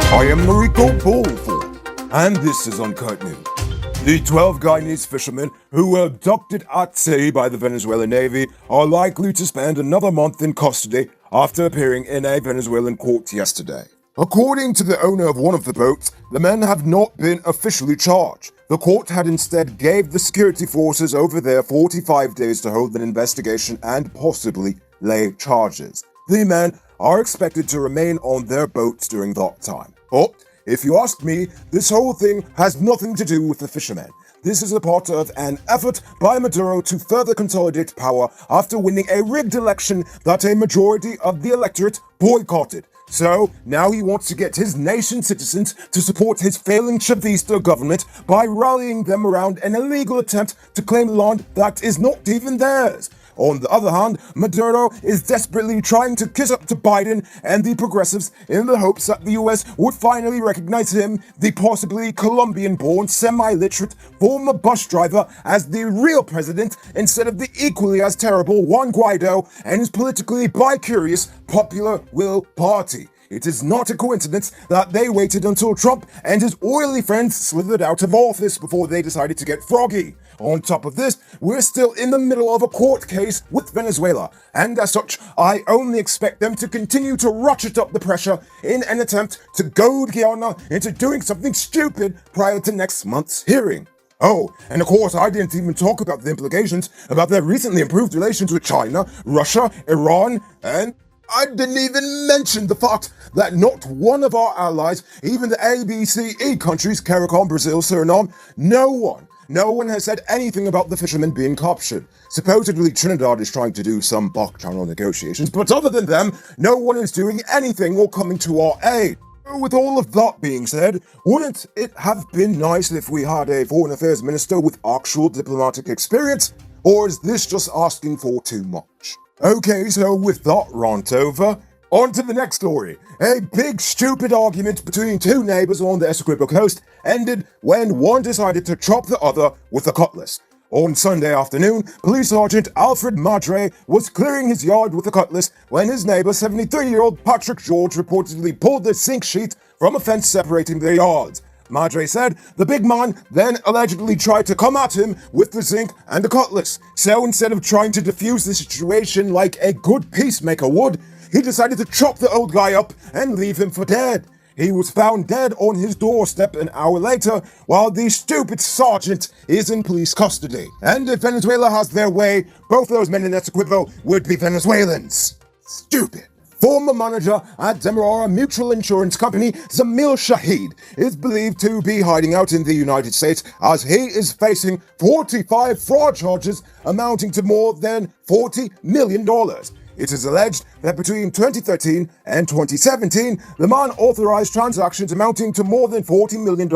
I am Noriko Bullford, and this is Uncut News. The 12 Guyanese fishermen who were abducted at sea by the Venezuelan Navy are likely to spend another month in custody after appearing in a Venezuelan court yesterday. According to the owner of one of the boats, the men have not been officially charged. The court had instead gave the security forces over there 45 days to hold an investigation and possibly lay charges. The men are expected to remain on their boats during that time. But if you ask me, this whole thing has nothing to do with the fishermen. This is a part of an effort by Maduro to further consolidate power after winning a rigged election that a majority of the electorate boycotted. So now he wants to get his nation's citizens to support his failing Chavista government by rallying them around an illegal attempt to claim land that is not even theirs. On the other hand, Maduro is desperately trying to kiss up to Biden and the progressives in the hopes that the US would finally recognize him, the possibly Colombian-born, semi-literate former bus driver, as the real president instead of the equally as terrible Juan Guaido and his politically bi-curious Popular Will Party. It is not a coincidence that they waited until Trump and his oily friends slithered out of office before they decided to get froggy. On top of this, we're still in the middle of a court case with Venezuela, and as such, I only expect them to continue to ratchet up the pressure in an attempt to goad Guyana into doing something stupid prior to next month's hearing. Oh, and of course, I didn't even talk about the implications about their recently improved relations with China, Russia, Iran, and I didn't even mention the fact that not one of our allies, even the ABCE countries, CARICOM, Brazil, Suriname, no one has said anything about the fishermen being captured. Supposedly Trinidad is trying to do some back-channel negotiations, but other than them, no one is doing anything or coming to our aid. With all of that being said, wouldn't it have been nice if we had a foreign affairs minister with actual diplomatic experience? Or is this just asking for too much? Okay, so with that rant over, on to the next story. A big stupid argument between two neighbors on the Essequibo coast ended when one decided to chop the other with a cutlass. On Sunday afternoon, Police Sergeant Alfred Madre was clearing his yard with a cutlass when his neighbor, 73-year-old Patrick George, reportedly pulled the zinc sheet from a fence separating their yards. Madre said the big man then allegedly tried to come at him with the zinc and the cutlass. So instead of trying to defuse the situation like a good peacemaker would, he decided to chop the old guy up and leave him for dead. He was found dead on his doorstep an hour later, while the stupid sergeant is in police custody. And if Venezuela has their way, both those men in Essequibo would be Venezuelans. Stupid. Former manager at Demerara Mutual Insurance Company, Zamil Shahid, is believed to be hiding out in the United States as he is facing 45 fraud charges amounting to more than $40 million. It is alleged that between 2013 and 2017, the man authorized transactions amounting to more than $40 million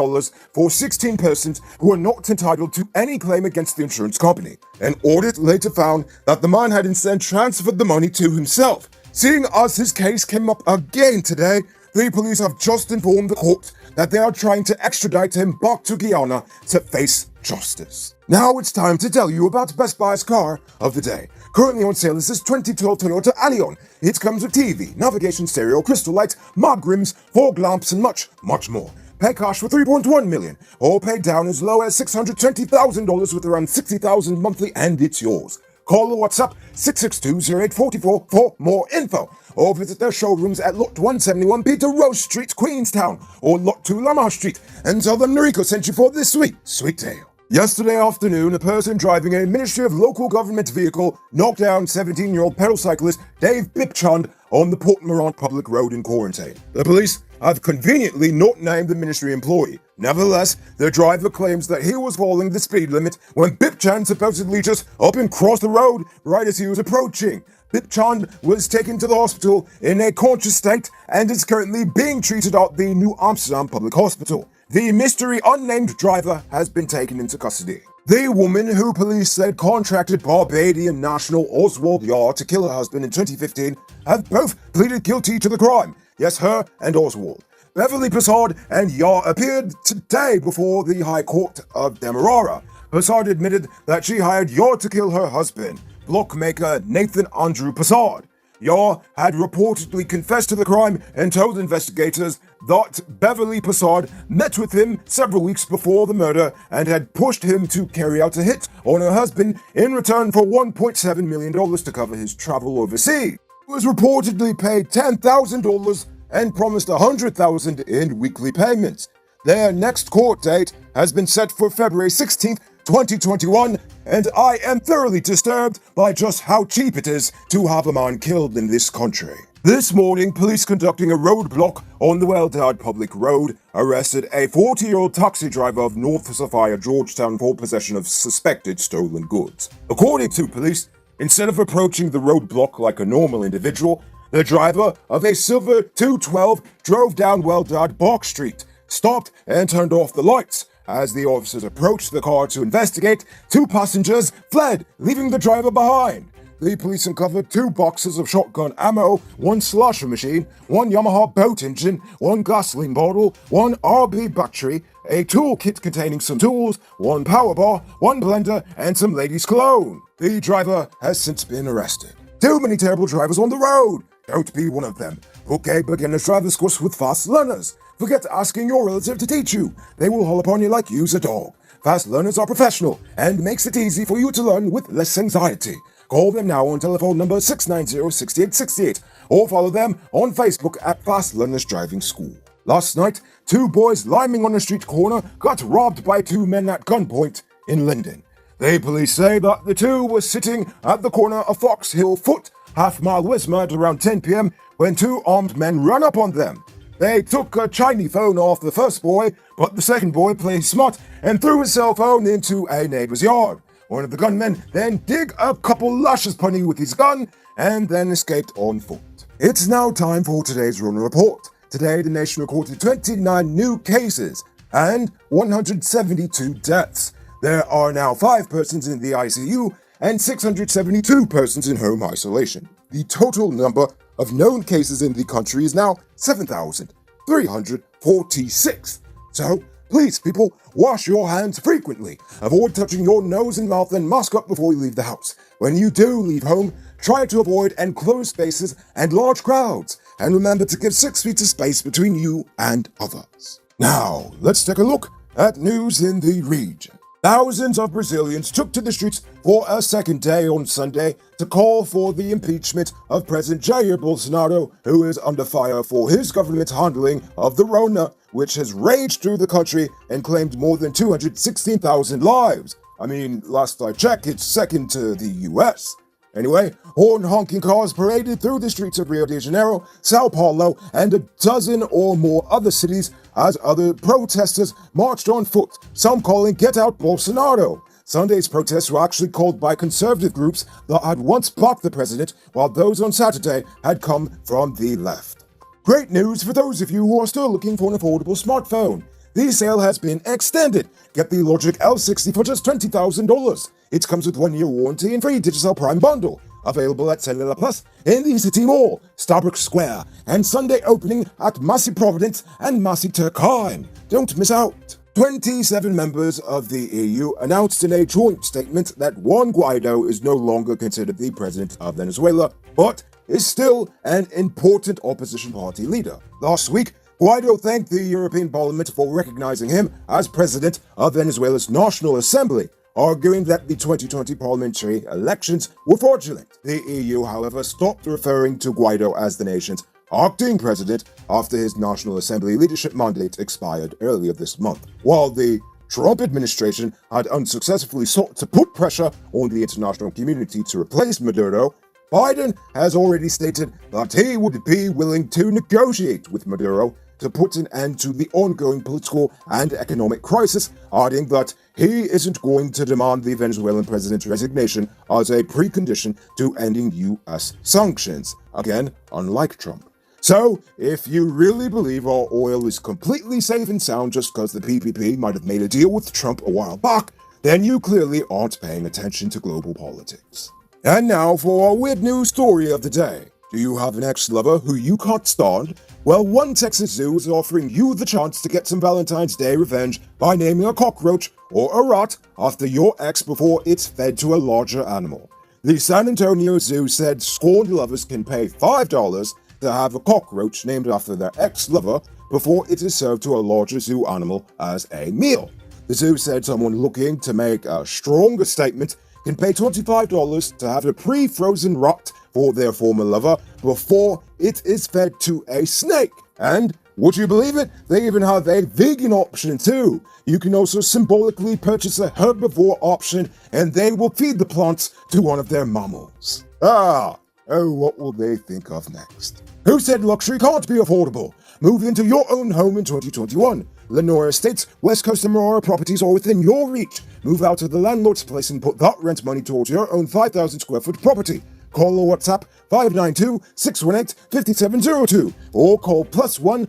for 16 persons who were not entitled to any claim against the insurance company. An audit later found that the man had instead transferred the money to himself. Seeing as his case came up again today, the police have just informed the court that they are trying to extradite him back to Guyana to face justice. Now it's time to tell you about Best Buy's car of the day. Currently on sale is this 2012 Toyota Allion. It comes with TV, navigation stereo, crystal lights, mag rims, fog lamps, and much more. Pay cash for $3.1 million, or pay down as low as $620,000 with around $60,000 monthly, and it's yours. Call or WhatsApp 662-0844 for more info, or visit their showrooms at Lot 171 Peter Rose Street, Queenstown, or Lot 2 Lamar Street, and tell them Noriko sent you for this sweet tale. Yesterday afternoon, a person driving a Ministry of Local Government vehicle knocked down 17-year-old pedal cyclist Dave Bipchand on the Port Morant public road in Quarantine. The police have conveniently not named the ministry employee. Nevertheless, the driver claims that he was following the speed limit when Bipchand supposedly just up and crossed the road right as he was approaching. Bipchand was taken to the hospital in a conscious state and is currently being treated at the New Amsterdam Public Hospital. The mystery unnamed driver has been taken into custody. The woman who police said contracted Barbadian national Oswald Yar to kill her husband in 2015 have both pleaded guilty to the crime. Yes, her and Oswald. Beverly Prasad and Yar appeared today before the High Court of Demerara. Prasad admitted that she hired Yar to kill her husband, blockmaker Nathan Andrew Prasad. Yar had reportedly confessed to the crime and told investigators that Beverly Prasad met with him several weeks before the murder and had pushed him to carry out a hit on her husband in return for $1.7 million to cover his travel overseas. He was reportedly paid $10,000 and promised $100,000 in weekly payments. Their next court date has been set for February 16th, 2021, and I am thoroughly disturbed by just how cheap it is to have a man killed in this country. This morning, police conducting a roadblock on the Well-Dad Public Road arrested a 40-year-old taxi driver of North Sophia, Georgetown for possession of suspected stolen goods. According to police, instead of approaching the roadblock like a normal individual, the driver of a silver 212 drove down Well-Dad Bark Street, stopped and turned off the lights. As the officers approached the car to investigate, two passengers fled, leaving the driver behind. The police uncovered 2 boxes of shotgun ammo, 1 slasher machine, 1 Yamaha boat engine, 1 gasoline bottle, 1 RB battery, a toolkit containing some tools, 1 power bar, 1 blender, and some ladies' cologne. The driver has since been arrested. Too many terrible drivers on the road. Don't be one of them. Book a beginner's driver's course with Fast Learners. Forget asking your relative to teach you. They will haul upon you like you's a dog. Fast Learners are professional and makes it easy for you to learn with less anxiety. Call them now on telephone number 690-6868 or follow them on Facebook at Fast Learners Driving School. Last night, 2 boys liming on a street corner got robbed by 2 men at gunpoint in Linden. The police say that the 2 were sitting at the corner of Fox Hill Foot, half-mile westward around 10 p.m. when 2 armed men ran up on them. They took a Chinese phone off the first boy, but the second boy played smart and threw his cell phone into a neighbor's yard. One of the gunmen then dig a couple lashes punny with his gun and then escaped on foot. It's now time for today's Rona Report. Today, the nation recorded 29 new cases and 172 deaths. There are now 5 persons in the ICU and 672 persons in home isolation. The total number of known cases in the country is now 7,346. So, please, people, wash your hands frequently. Avoid touching your nose and mouth and mask up before you leave the house. When you do leave home, try to avoid enclosed spaces and large crowds. And remember to give 6 feet of space between you and others. Now, let's take a look at news in the region. Thousands of Brazilians took to the streets for a second day on Sunday to call for the impeachment of President Jair Bolsonaro, who is under fire for his government's handling of the Rona, which has raged through the country and claimed more than 216,000 lives. I mean, last I checked, it's second to the US. Anyway, horn-honking cars paraded through the streets of Rio de Janeiro, Sao Paulo, and a dozen or more other cities as other protesters marched on foot, some calling "Get out Bolsonaro." Sunday's protests were actually called by conservative groups that had once blocked the president, while those on Saturday had come from the left. Great news for those of you who are still looking for an affordable smartphone. The sale has been extended. Get the Logic L60 for just $20,000. It comes with 1-year warranty and free Digital Prime bundle. Available at Cellular Plus in the City Mall, Starbucks Square, and Sunday opening at Massey Providence and Massey Turkheim. Don't miss out. 27 members of the EU announced in a joint statement that Juan Guaido is no longer considered the president of Venezuela, but is still an important opposition party leader. Last week, Guaido thanked the European Parliament for recognizing him as president of Venezuela's National Assembly, arguing that the 2020 parliamentary elections were fraudulent. The EU, however, stopped referring to Guaido as the nation's acting president after his National Assembly leadership mandate expired earlier this month. While the Trump administration had unsuccessfully sought to put pressure on the international community to replace Maduro, Biden has already stated that he would be willing to negotiate with Maduro to put an end to the ongoing political and economic crisis, adding that he isn't going to demand the Venezuelan president's resignation as a precondition to ending U.S. sanctions. Again, unlike Trump. So, if you really believe our oil is completely safe and sound just because the PPP might have made a deal with Trump a while back, then you clearly aren't paying attention to global politics. And now for our weird news story of the day. Do you have an ex-lover who you can't stand? Well, one Texas zoo is offering you the chance to get some Valentine's Day revenge by naming a cockroach or a rat after your ex before it's fed to a larger animal. The San Antonio Zoo said scorned lovers can pay $5 to have a cockroach named after their ex-lover before it is served to a larger zoo animal as a meal. The zoo said someone looking to make a stronger statement can pay $25 to have a pre-frozen rat for their former lover before it is fed to a snake. And would you believe it? They even have a vegan option too. You can also symbolically purchase a herbivore option and they will feed the plants to one of their mammals. What will they think of next? Who said luxury can't be affordable? Move into your own home in 2021. Lenore Estates, West Coast and Aurora properties are within your reach. Move out of the landlord's place and put that rent money towards your own 5,000 square foot property. Call or WhatsApp 592-618-5702 or call +1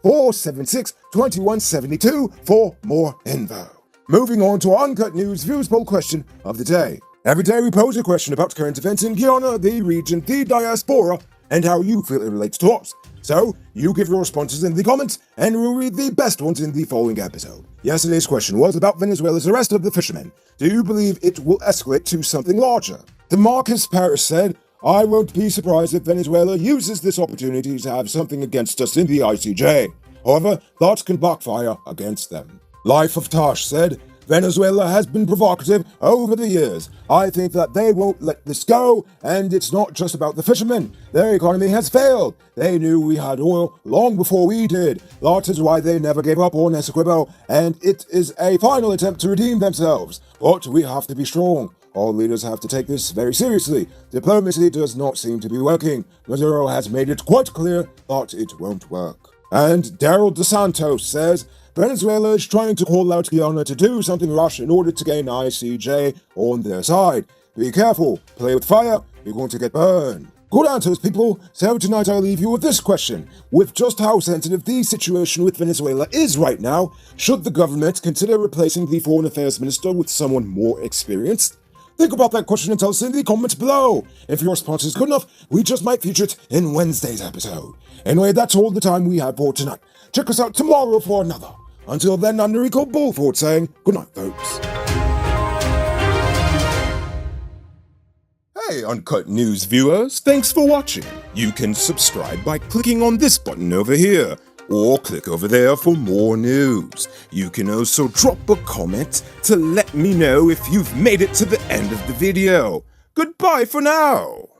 516-476-2172 for more info. Moving on to our Uncut News Views Poll question of the day. Every day we pose a question about current events in Guyana, the region, the diaspora, and how you feel it relates to us. So, you give your responses in the comments, and we'll read the best ones in the following episode. Yesterday's question was about Venezuela's arrest of the fishermen. Do you believe it will escalate to something larger? DeMarcus Paris said, I won't be surprised if Venezuela uses this opportunity to have something against us in the ICJ. However, that can backfire against them. Life of Tash said, Venezuela has been provocative over the years. I think that they won't let this go, and it's not just about the fishermen. Their economy has failed. They knew we had oil long before we did. That is why they never gave up on Essequibo, and it is a final attempt to redeem themselves. But we have to be strong. All leaders have to take this very seriously. Diplomacy does not seem to be working. Maduro has made it quite clear that it won't work. And Daryl DeSantos says, Venezuela is trying to call out Guyana to do something rash in order to gain ICJ on their side. Be careful, play with fire, you're going to get burned. Good answers, people. So tonight I leave you with this question. With just how sensitive the situation with Venezuela is right now, should the government consider replacing the Foreign Affairs Minister with someone more experienced? Think about that question and tell us in the comments below. If your response is good enough, we just might feature it in Wednesday's episode. Anyway, that's all the time we have for tonight. Check us out tomorrow for another. Until then, I'm Enrico Bulford saying good night, folks. Hey, Uncut News viewers, thanks for watching. You can subscribe by clicking on this button over here, or click over there for more news. You can also drop a comment to let me know if you've made it to the end of the video. Goodbye for now.